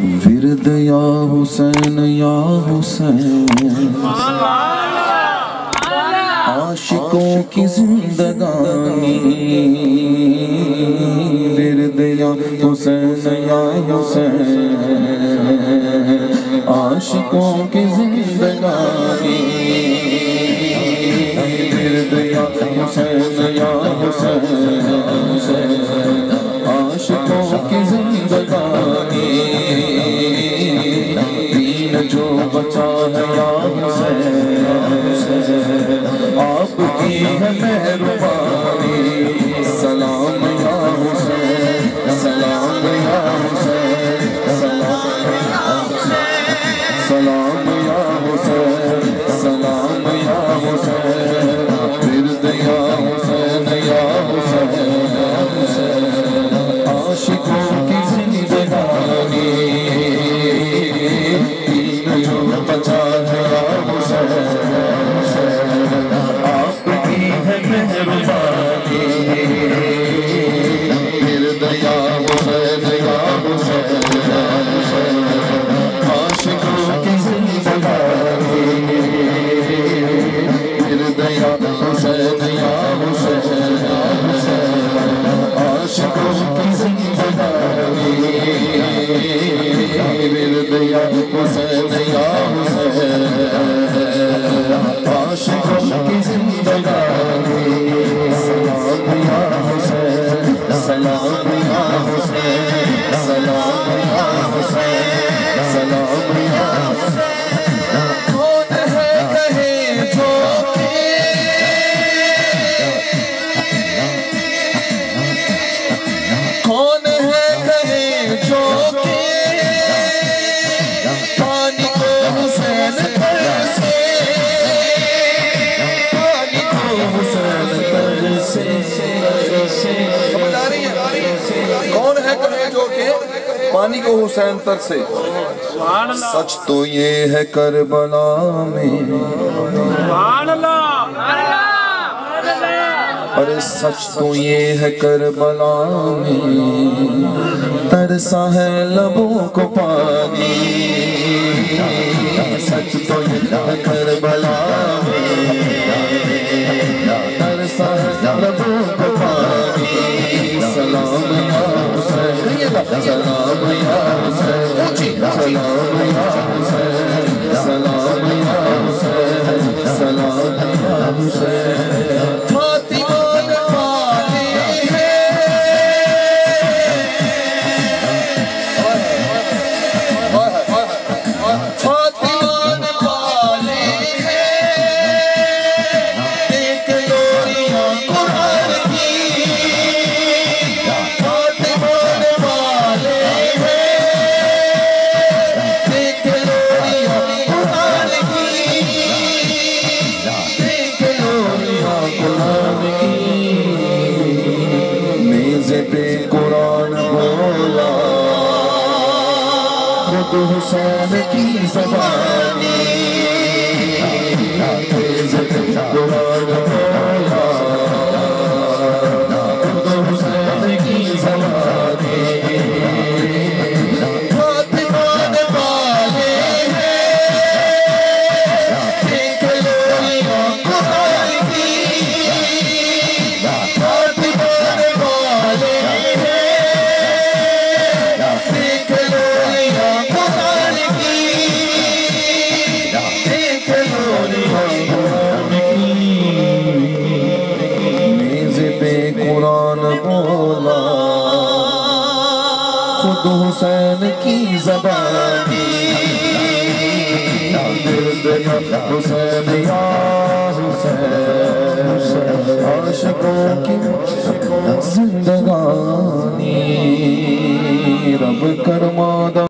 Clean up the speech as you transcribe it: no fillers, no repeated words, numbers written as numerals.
विरद या हुसैन या हुसैन, आशिकों की जिंदगानी। विरद या हुसैन या हुसैन, आशिकों की जिंदगानी। विरद या हुसैन या हुसैन, आशिकों की जिंदगानी। जो बचा है या हुसैन, आपकी है मेहरबानी। सलाम या हुसैन, सलाम या हुसैन, सलाम या हुसैन, सलाम या हुसैन। विरद या हुसैन या हुसैन, आशिकों की जिंदगानी। बचा है या हुसैन, आपकी है मेहरबानी। विरद या हुसैन या हुसैन, आशिकों की जिंदगानी। विरद या हुसैन या हुसैन, आशिकों की जिंदगानी। विरद या हुसैन या हुसैन, आशिकों की जिंदगानी। सलाम या हुसैन, सलाम या हुसैन, सलाम या हुसैन, सलाम या हुसैन। कौन है कहे जो कौन है कहे जो पानी को हुसैन पर से, पानी को हुसैन पर से। समझ आ रही है? कौन है कहे जो के पानी को हुसैन तर से। सच तो ये है करबला में, अरे सच तो ये है करबला में, तरसा है लबों को पानी। सच तो ये है करबला में, तरसा है लबों को पानी। सलाम या हुसैन, सलाम या हुसैन, सलाम या हुसैन, सलाम या हुसैन, सलाम या हुसैन। खुद हुसैन की ज़बानी, कुरान बोला। खुद हुसैन की ज़बानी, फातिमान वाले हैं, देख लो या कुरान की। फातिमान वाले हैं, देख लो या कुरान की। देख लो या कुरान की। मेज़े पे कुरान बोला, खुद हुसैन की ज़बानी। हुसैन या हुसैन, आशिकों की जिंदगानी। रब करमादा